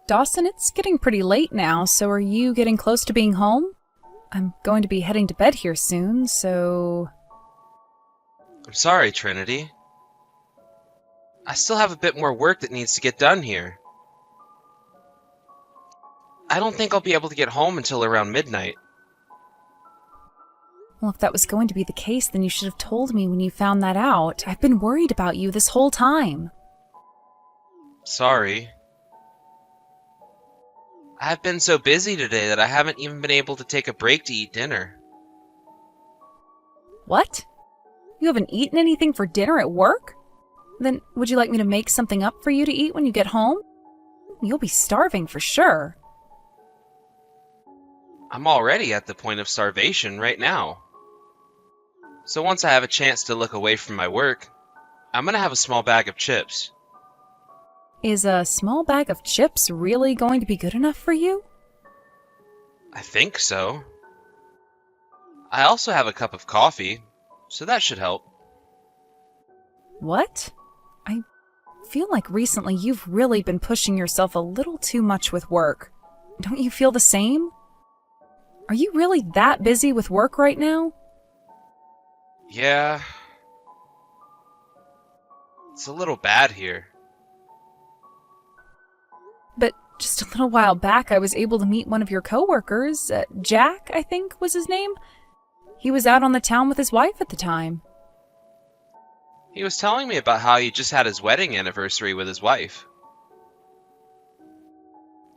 Dawson, it's getting pretty late now, so are you getting close to being home? I'm going to be heading to bed here soon, so... I'm sorry, Trinity. I still have a bit more work that needs to get done here. I don't think I'll be able to get home until around midnight. Well, if that was going to be the case, then you should have told me when you found that out. I've been worried about you this whole time. Sorry. I've been so busy today that I haven't even been able to take a break to eat dinner. What? You haven't eaten anything for dinner at work? Then would you like me to make something up for you to eat when you get home? You'll be starving for sure. I'm already at the point of starvation right now. So once I have a chance to look away from my work, I'm gonna have a small bag of chips. Is a small bag of chips really going to be good enough for you? I think so. I also have a cup of coffee, so that should help. What? I feel like recently you've really been pushing yourself a little too much with work. Don't you feel the same? Are you really that busy with work right now? Yeah. It's a little bad here. But just a little while back, I was able to meet one of your coworkers. Jack, I think was his name. He was out on the town with his wife at the time. He was telling me about how he just had his wedding anniversary with his wife.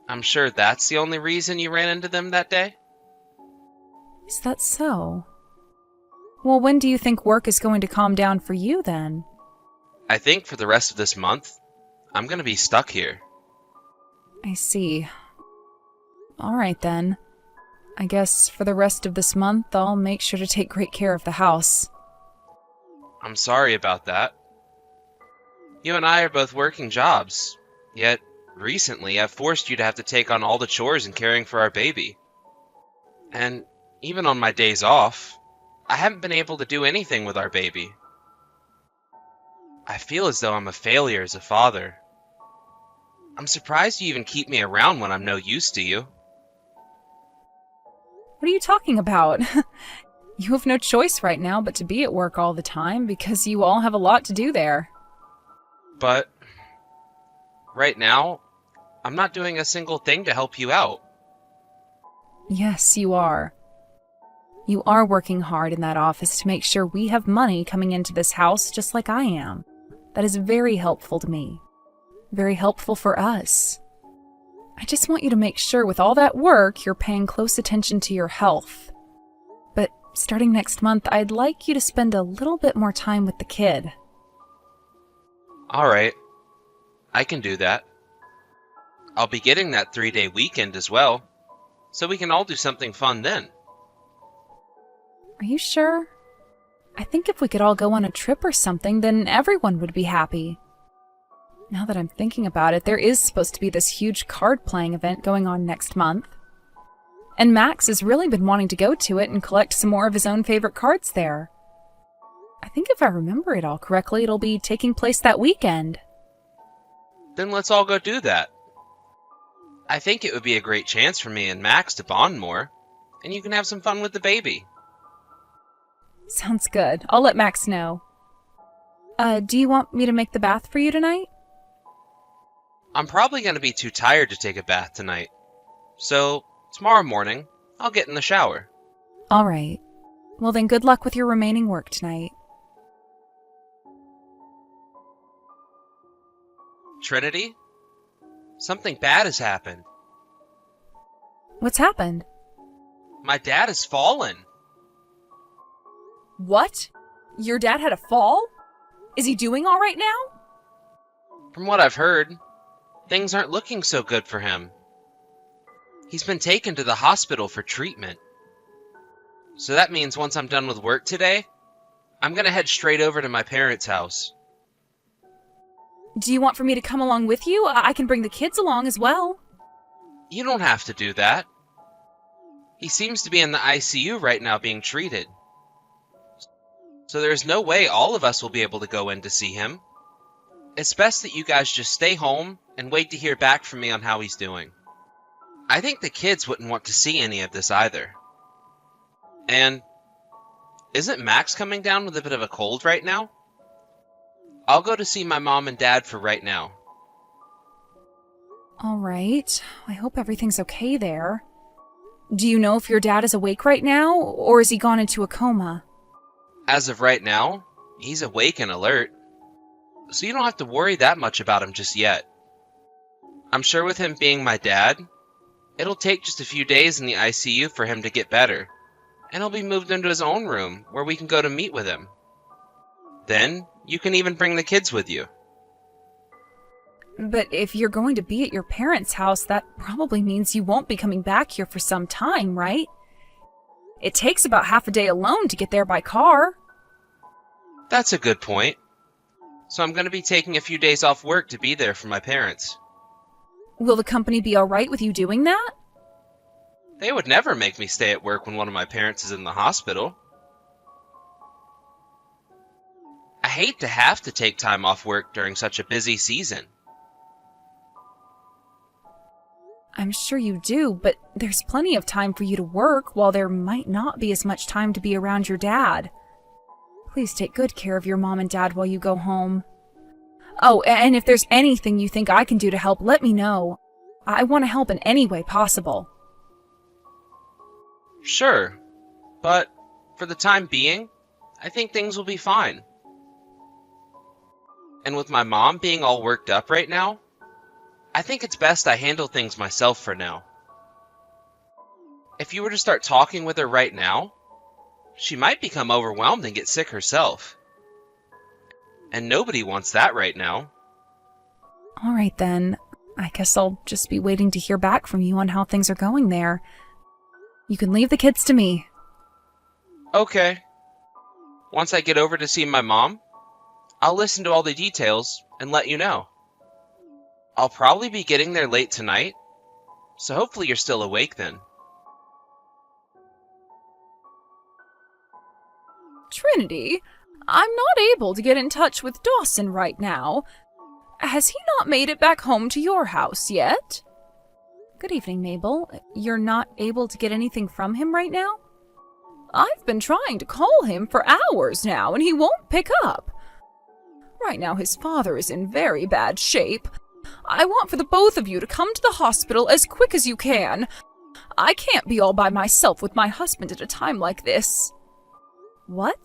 I'm sure that's the only reason you ran into them that day? Is that so? Well, when do you think work is going to calm down for you, then? I think for the rest of this month, I'm gonna be stuck here. I see. All right, then. I guess for the rest of this month, I'll make sure to take great care of the house. I'm sorry about that. You and I are both working jobs, yet recently I've forced you to have to take on all the chores and caring for our baby. And even on my days off, I haven't been able to do anything with our baby. I feel as though I'm a failure as a father. I'm surprised you even keep me around when I'm no use to you. What are you talking about? You have no choice right now but to be at work all the time because you all have a lot to do there. But right now, I'm not doing a single thing to help you out. Yes, you are. You are working hard in that office to make sure we have money coming into this house just like I am. That is very helpful to me. Very helpful for us. I just want you to make sure with all that work you're paying close attention to your health. But starting next month, I'd like you to spend a little bit more time with the kid. Alright, I can do that. I'll be getting that 3-day weekend as well, so we can all do something fun then. Are you sure? I think if we could all go on a trip or something, then everyone would be happy. Now that I'm thinking about it, there is supposed to be this huge card-playing event going on next month. And Max has really been wanting to go to it and collect some more of his own favorite cards there. I think if I remember it all correctly, it'll be taking place that weekend. Then let's all go do that. I think it would be a great chance for me and Max to bond more, and you can have some fun with the baby. Sounds good. I'll let Max know. Do you want me to make the bath for you tonight? I'm probably going to be too tired to take a bath tonight, so tomorrow morning, I'll get in the shower. All right. Well then, good luck with your remaining work tonight. Trinity? Something bad has happened. What's happened? My dad has fallen. What? Your dad had a fall? Is he doing all right now? From what I've heard, things aren't looking so good for him. He's been taken to the hospital for treatment. So that means once I'm done with work today, I'm gonna head straight over to my parents' house. Do you want for me to come along with you? I can bring the kids along as well. You don't have to do that. He seems to be in the ICU right now being treated. So there's no way all of us will be able to go in to see him. It's best that you guys just stay home and wait to hear back from me on how he's doing. I think the kids wouldn't want to see any of this either. And isn't Max coming down with a bit of a cold right now? I'll go to see my mom and dad for right now. All right. I hope everything's okay there. Do you know if your dad is awake right now, or has he gone into a coma? As of right now, he's awake and alert, so you don't have to worry that much about him just yet. I'm sure with him being my dad, it'll take just a few days in the ICU for him to get better, and he'll be moved into his own room where we can go to meet with him. Then, you can even bring the kids with you. But if you're going to be at your parents' house, that probably means you won't be coming back here for some time, right? It takes about half a day alone to get there by car. That's a good point. So I'm going to be taking a few days off work to be there for my parents. Will the company be all right with you doing that? They would never make me stay at work when one of my parents is in the hospital. I hate to have to take time off work during such a busy season. I'm sure you do, but there's plenty of time for you to work while there might not be as much time to be around your dad. Please take good care of your mom and dad while you go home. Oh, and if there's anything you think I can do to help, let me know. I want to help in any way possible. Sure, but for the time being, I think things will be fine. And with my mom being all worked up right now, I think it's best I handle things myself for now. If you were to start talking with her right now, she might become overwhelmed and get sick herself. And nobody wants that right now. All right then. I guess I'll just be waiting to hear back from you on how things are going there. You can leave the kids to me. Okay. Once I get over to see my mom, I'll listen to all the details and let you know. I'll probably be getting there late tonight, so hopefully you're still awake then. Trinity, I'm not able to get in touch with Dawson right now. Has he not made it back home to your house yet? Good evening, Mabel. You're not able to get anything from him right now? I've been trying to call him for hours now, and he won't pick up. Right now his father is in very bad shape. I want for the both of you to come to the hospital as quick as you can. I can't be all by myself with my husband at a time like this. What?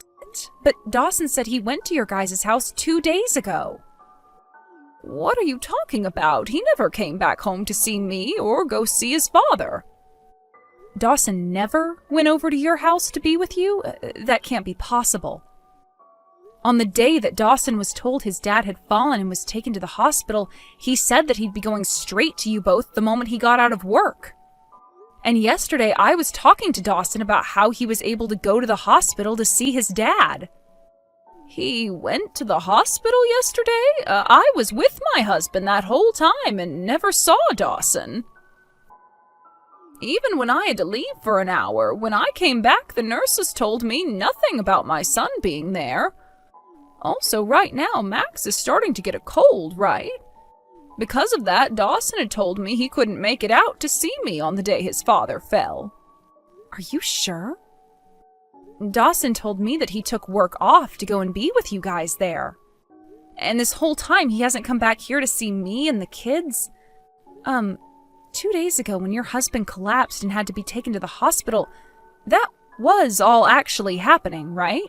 But Dawson said he went to your guys' house 2 days ago. What are you talking about? He never came back home to see me or go see his father. Dawson never went over to your house to be with you? That can't be possible. On the day that Dawson was told his dad had fallen and was taken to the hospital, he said that he'd be going straight to you both the moment he got out of work. And yesterday I was talking to Dawson about how he was able to go to the hospital to see his dad. He went to the hospital yesterday? I was with my husband that whole time and never saw Dawson. Even when I had to leave for an hour, when I came back, the nurses told me nothing about my son being there. Also, right now, Max is starting to get a cold, right? Because of that, Dawson had told me he couldn't make it out to see me on the day his father fell. Are you sure? Dawson told me that he took work off to go and be with you guys there. And this whole time he hasn't come back here to see me and the kids. 2 days ago when your husband collapsed and had to be taken to the hospital, that was all actually happening, right?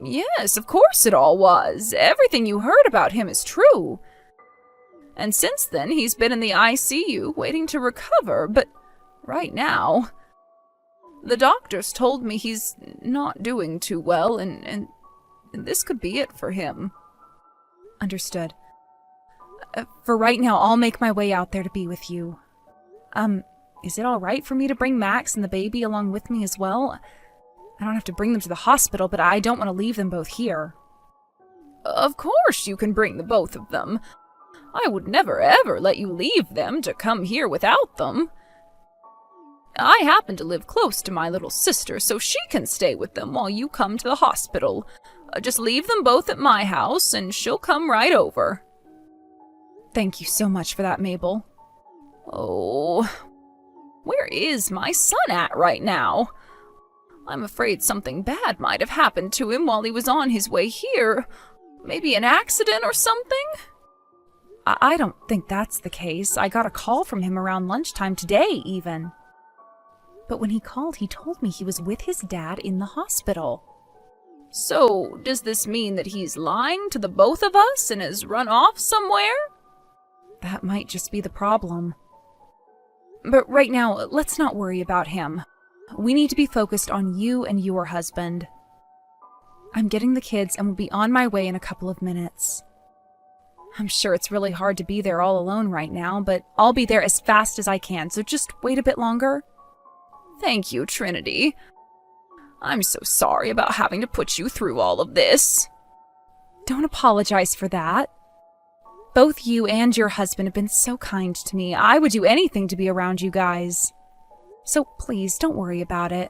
Yes, of course it all was. Everything you heard about him is true. And since then, he's been in the ICU waiting to recover, but right now, the doctors told me he's not doing too well, and this could be it for him. Understood. For right now, I'll make my way out there to be with you. Is it all right for me to bring Max and the baby along with me as well? I don't have to bring them to the hospital, but I don't want to leave them both here. Of course you can bring the both of them. I would never ever let you leave them to come here without them. I happen to live close to my little sister, so she can stay with them while you come to the hospital. Just leave them both at my house, and she'll come right over. Thank you so much for that, Mabel. Oh, where is my son at right now? I'm afraid something bad might have happened to him while he was on his way here. Maybe an accident or something? I don't think that's the case. I got a call from him around lunchtime today, even. But when he called, he told me he was with his dad in the hospital. So, does this mean that he's lying to the both of us and has run off somewhere? That might just be the problem. But right now, let's not worry about him. We need to be focused on you and your husband. I'm getting the kids and will be on my way in a couple of minutes. I'm sure it's really hard to be there all alone right now, but I'll be there as fast as I can, so just wait a bit longer. Thank you, Trinity. I'm so sorry about having to put you through all of this. Don't apologize for that. Both you and your husband have been so kind to me. I would do anything to be around you guys. So please, don't worry about it.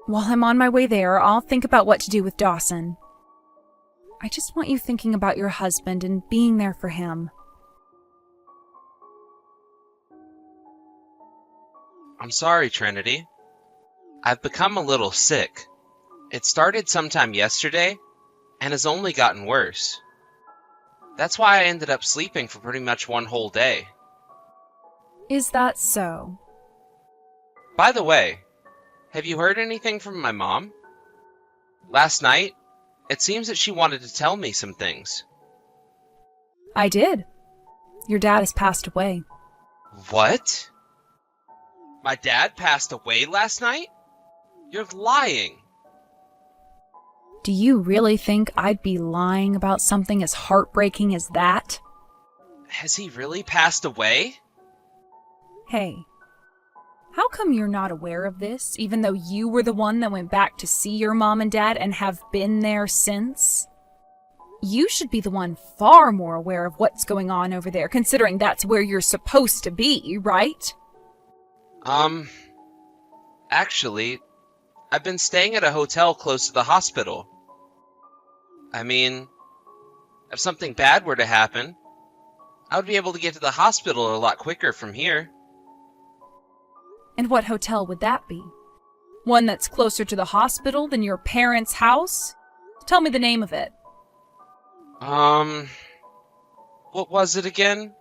While I'm on my way there, I'll think about what to do with Dawson. I just want you thinking about your husband and being there for him. I'm sorry, Trinity. I've become a little sick. It started sometime yesterday, and has only gotten worse. That's why I ended up sleeping for pretty much one whole day. Is that so? By the way, have you heard anything from my mom? Last night, it seems that she wanted to tell me some things. I did. Your dad has passed away. What? My dad passed away last night? You're lying. Do you really think I'd be lying about something as heartbreaking as that? Has he really passed away? Hey, how come you're not aware of this, even though you were the one that went back to see your mom and dad and have been there since? You should be the one far more aware of what's going on over there, considering that's where you're supposed to be, right? Actually, I've been staying at a hotel close to the hospital. I mean, if something bad were to happen, I would be able to get to the hospital a lot quicker from here. And what hotel would that be? One that's closer to the hospital than your parents' house? Tell me the name of it. What was it again?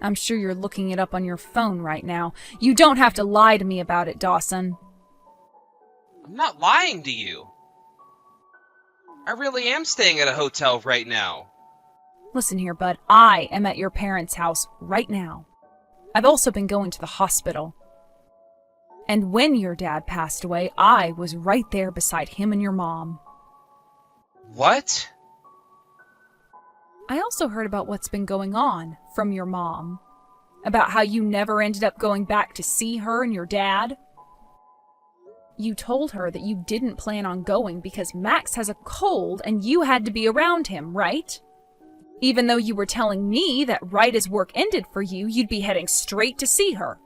I'm sure you're looking it up on your phone right now. You don't have to lie to me about it, Dawson. I'm not lying to you. I really am staying at a hotel right now. Listen here, bud. I am at your parents' house right now. I've also been going to the hospital. And when your dad passed away, I was right there beside him and your mom. What? I also heard about what's been going on from your mom. About how you never ended up going back to see her and your dad. You told her that you didn't plan on going because Max has a cold and you had to be around him, right? Even though you were telling me that right as work ended for you, you'd be heading straight to see her.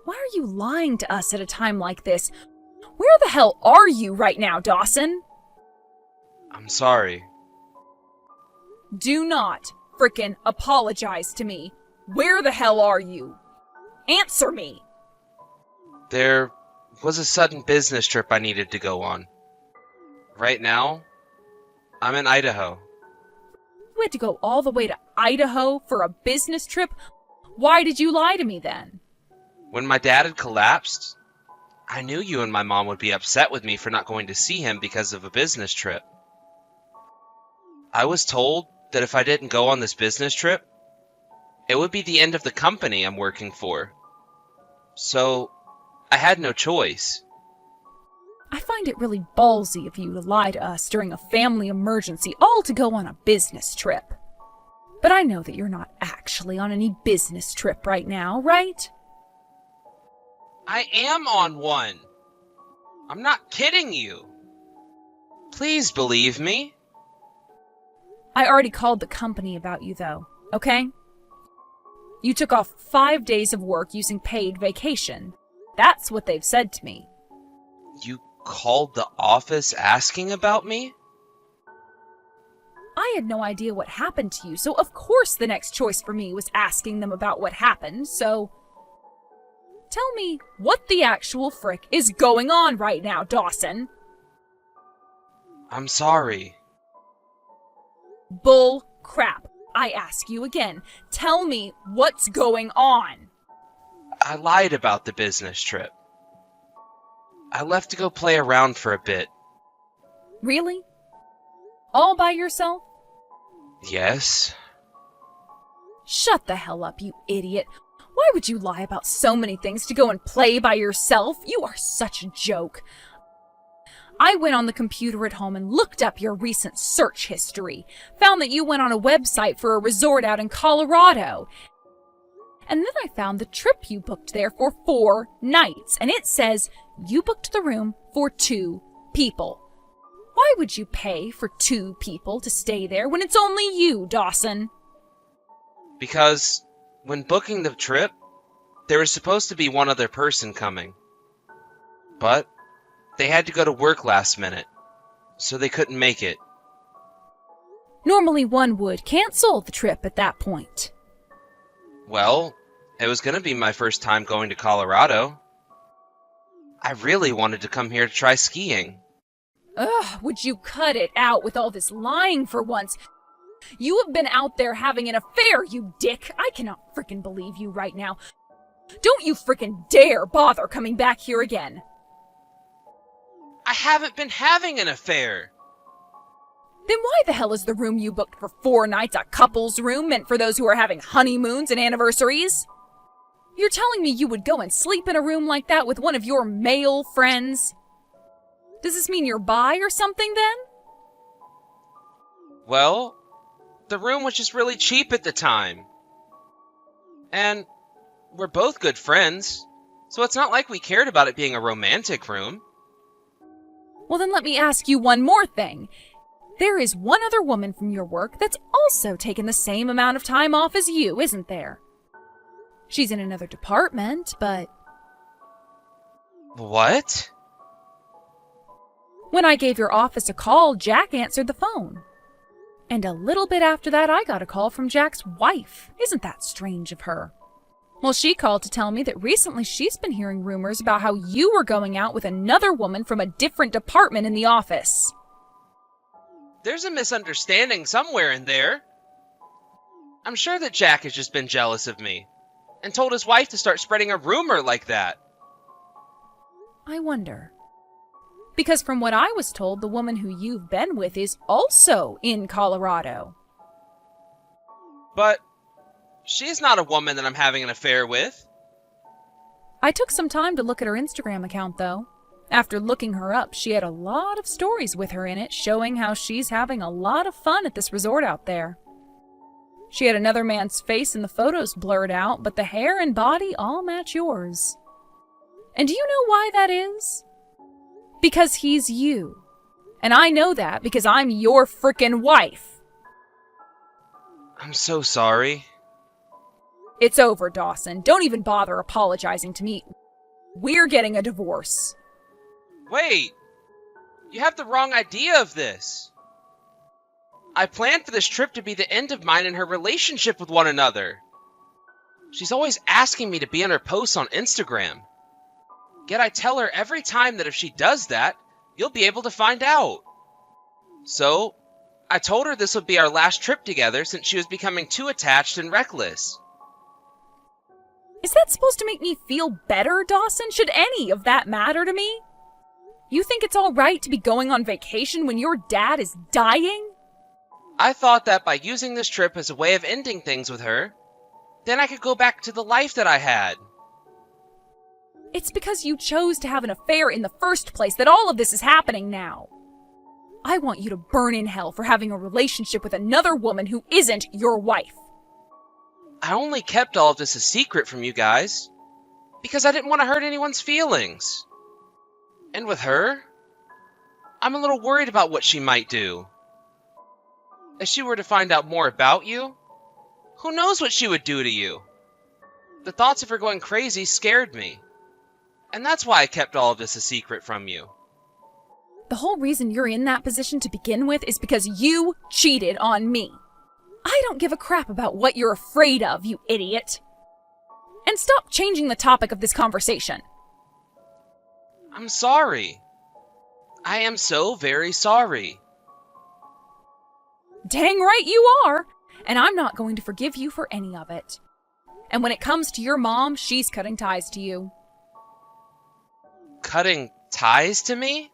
Why are you lying to us at a time like this? Where the hell are you right now, Dawson? I'm sorry. Do not frickin' apologize to me. Where the hell are you? Answer me! There was a sudden business trip I needed to go on. Right now, I'm in Idaho. You had to go all the way to Idaho for a business trip? Why did you lie to me then? When my dad had collapsed, I knew you and my mom would be upset with me for not going to see him because of a business trip. I was told that if I didn't go on this business trip, it would be the end of the company I'm working for. So, I had no choice. I find it really ballsy of you to lie to us during a family emergency, all to go on a business trip. But I know that you're not actually on any business trip right now, right? I am on one. I'm not kidding you. Please believe me. I already called the company about you, though, okay? You took off 5 days of work using paid vacation. That's what they've said to me. You called the office asking about me? I had no idea what happened to you, so of course the next choice for me was asking them about what happened, so... Tell me what the actual frick is going on right now, Dawson. I'm sorry. Bull crap. I ask you again. Tell me what's going on. I lied about the business trip. I left to go play around for a bit. Really? All by yourself? Yes. Shut the hell up, you idiot. Why would you lie about so many things to go and play by yourself? You are such a joke. I went on the computer at home and looked up your recent search history. Found that you went on a website for a resort out in Colorado. And then I found the trip you booked there for 4 nights. And it says you booked the room for 2 people. Why would you pay for 2 people to stay there when it's only you, Dawson? Because when booking the trip, there was supposed to be one other person coming. But they had to go to work last minute, so they couldn't make it. Normally one would cancel the trip at that point. Well, it was going to be my first time going to Colorado. I really wanted to come here to try skiing. Ugh, would you cut it out with all this lying for once? You have been out there having an affair, you dick! I cannot frickin' believe you right now. Don't you frickin' dare bother coming back here again. I haven't been having an affair. Then why the hell is the room you booked for 4 nights a couple's room meant for those who are having honeymoons and anniversaries? You're telling me you would go and sleep in a room like that with one of your male friends? Does this mean you're bi or something then? Well, the room was just really cheap at the time. And we're both good friends, so it's not like we cared about it being a romantic room. Well, then let me ask you one more thing. There is one other woman from your work that's also taken the same amount of time off as you, isn't there? She's in another department, but... What? When I gave your office a call, Jack answered the phone. And a little bit after that, I got a call from Jack's wife. Isn't that strange of her? Well, she called to tell me that recently she's been hearing rumors about how you were going out with another woman from a different department in the office. There's a misunderstanding somewhere in there. I'm sure that Jack has just been jealous of me and told his wife to start spreading a rumor like that. I wonder. Because from what I was told, the woman who you've been with is also in Colorado. But she's not a woman that I'm having an affair with. I took some time to look at her Instagram account, though. After looking her up, she had a lot of stories with her in it, showing how she's having a lot of fun at this resort out there. She had another man's face in the photos blurred out, but the hair and body all match yours. And do you know why that is? Because he's you. And I know that because I'm your frickin' wife. I'm so sorry. It's over, Dawson. Don't even bother apologizing to me. We're getting a divorce. Wait! You have the wrong idea of this. I planned for this trip to be the end of mine and her relationship with one another. She's always asking me to be on her posts on Instagram. Yet I tell her every time that if she does that, you'll be able to find out. So, I told her this would be our last trip together since she was becoming too attached and reckless. Is that supposed to make me feel better, Dawson? Should any of that matter to me? You think it's all right to be going on vacation when your dad is dying? I thought that by using this trip as a way of ending things with her, then I could go back to the life that I had. It's because you chose to have an affair in the first place that all of this is happening now. I want you to burn in hell for having a relationship with another woman who isn't your wife. I only kept all of this a secret from you guys because I didn't want to hurt anyone's feelings. And with her, I'm a little worried about what she might do. If she were to find out more about you, who knows what she would do to you? The thoughts of her going crazy scared me. And that's why I kept all of this a secret from you. The whole reason you're in that position to begin with is because you cheated on me. I don't give a crap about what you're afraid of, you idiot. And stop changing the topic of this conversation. I'm sorry. I am so very sorry. Dang right you are, and I'm not going to forgive you for any of it. And when it comes to your mom, she's cutting ties to you. Cutting ties to me?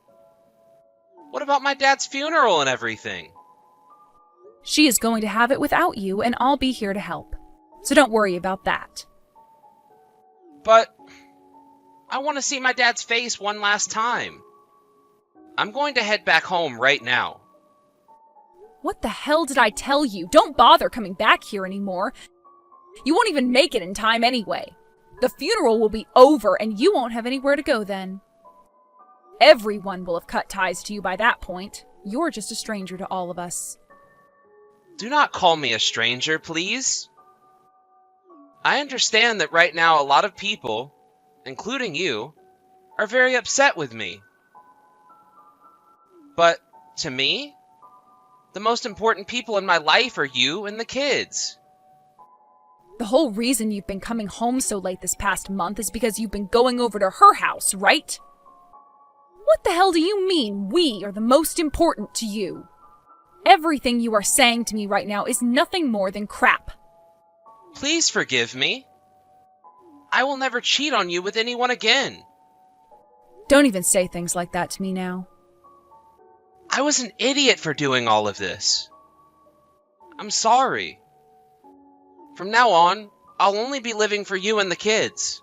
What about my dad's funeral and everything? She is going to have it without you, and I'll be here to help. So don't worry about that. But I want to see my dad's face one last time. I'm going to head back home right now. What the hell did I tell you? Don't bother coming back here anymore. You won't even make it in time anyway. The funeral will be over and you won't have anywhere to go then. Everyone will have cut ties to you by that point. You're just a stranger to all of us. Do not call me a stranger, please. I understand that right now a lot of people, including you, are very upset with me. But to me, the most important people in my life are you and the kids. The whole reason you've been coming home so late this past month is because you've been going over to her house, right? What the hell do you mean we are the most important to you? Everything you are saying to me right now is nothing more than crap. Please forgive me. I will never cheat on you with anyone again. Don't even say things like that to me now. I was an idiot for doing all of this. I'm sorry. From now on, I'll only be living for you and the kids.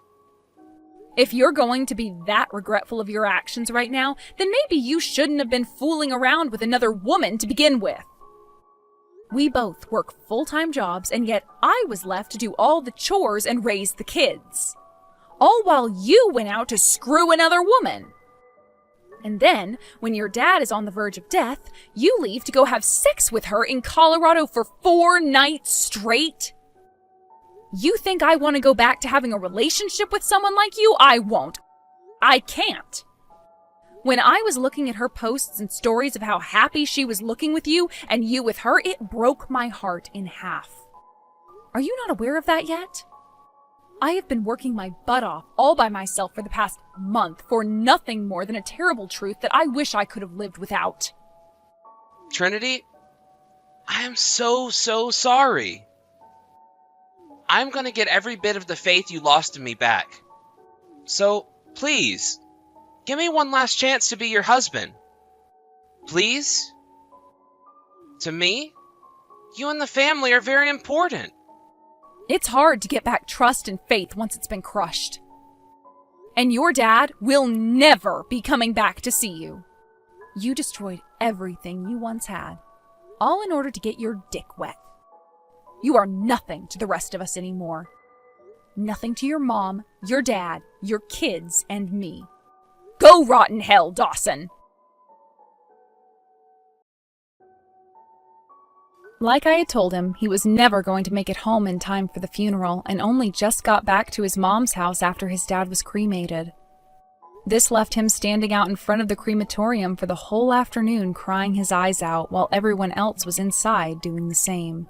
If you're going to be that regretful of your actions right now, then maybe you shouldn't have been fooling around with another woman to begin with. We both work full-time jobs, and yet I was left to do all the chores and raise the kids. All while you went out to screw another woman. And then, when your dad is on the verge of death, you leave to go have sex with her in Colorado for 4 nights straight? You think I want to go back to having a relationship with someone like you? I won't. I can't. When I was looking at her posts and stories of how happy she was looking with you and you with her, it broke my heart in half. Are you not aware of that yet? I have been working my butt off all by myself for the past month for nothing more than a terrible truth that I wish I could have lived without. Trinity, I am so sorry. I'm going to get every bit of the faith you lost in me back. So, please, give me one last chance to be your husband. Please? To me, you and the family are very important. It's hard to get back trust and faith once it's been crushed. And your dad will never be coming back to see you. You destroyed everything you once had, all in order to get your dick wet. You are nothing to the rest of us anymore. Nothing to your mom, your dad, your kids, and me. Go rot in hell, Dawson! Like I had told him, he was never going to make it home in time for the funeral and only just got back to his mom's house after his dad was cremated. This left him standing out in front of the crematorium for the whole afternoon crying his eyes out while everyone else was inside doing the same.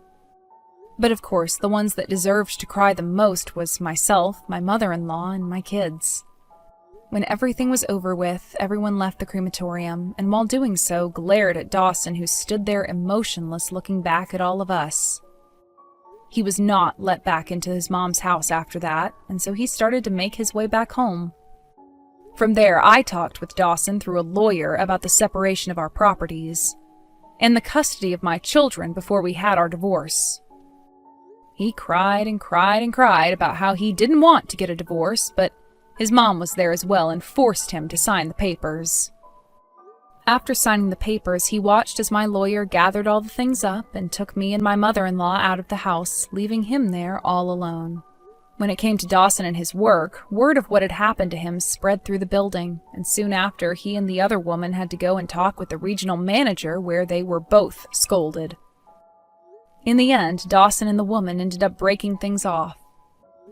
But of course, the ones that deserved to cry the most was myself, my mother-in-law, and my kids. When everything was over with, everyone left the crematorium, and while doing so, glared at Dawson, who stood there emotionless looking back at all of us. He was not let back into his mom's house after that, and so he started to make his way back home. From there, I talked with Dawson through a lawyer about the separation of our properties, and the custody of my children before we had our divorce. He cried and cried and cried about how he didn't want to get a divorce, but his mom was there as well and forced him to sign the papers. After signing the papers, he watched as my lawyer gathered all the things up and took me and my mother-in-law out of the house, leaving him there all alone. When it came to Dawson and his work, word of what had happened to him spread through the building, and soon after, he and the other woman had to go and talk with the regional manager, where they were both scolded. In the end, Dawson and the woman ended up breaking things off.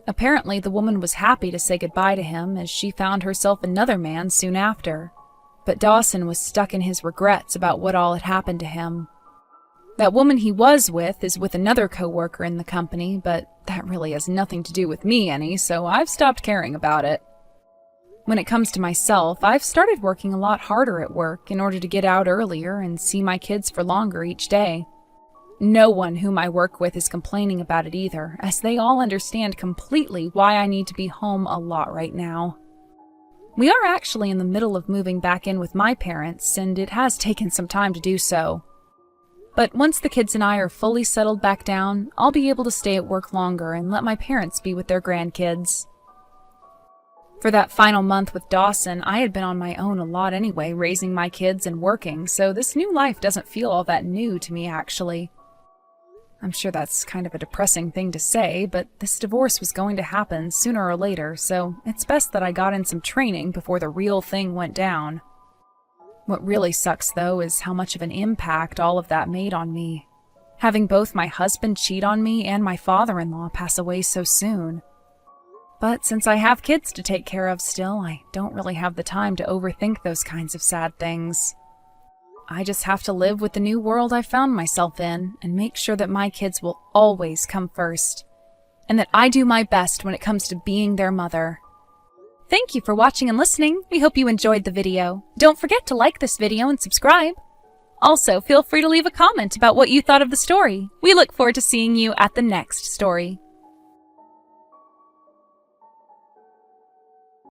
Apparently, the woman was happy to say goodbye to him, as she found herself another man soon after. But Dawson was stuck in his regrets about what all had happened to him. That woman he was with is with another coworker in the company, but that really has nothing to do with me any, so I've stopped caring about it. When it comes to myself, I've started working a lot harder at work in order to get out earlier and see my kids for longer each day. No one whom I work with is complaining about it either, as they all understand completely why I need to be home a lot right now. We are actually in the middle of moving back in with my parents, and it has taken some time to do so. But once the kids and I are fully settled back down, I'll be able to stay at work longer and let my parents be with their grandkids. For that final month with Dawson, I had been on my own a lot anyway, raising my kids and working, so this new life doesn't feel all that new to me, actually. I'm sure that's kind of a depressing thing to say, but this divorce was going to happen sooner or later, so it's best that I got in some training before the real thing went down. What really sucks, though, is how much of an impact all of that made on me. Having both my husband cheat on me and my father-in-law pass away so soon. But since I have kids to take care of still, I don't really have the time to overthink those kinds of sad things. I just have to live with the new world I found myself in and make sure that my kids will always come first, and that I do my best when it comes to being their mother. Thank you for watching and listening. We hope you enjoyed the video. Don't forget to like this video and subscribe. Also, feel free to leave a comment about what you thought of the story. We look forward to seeing you at the next story.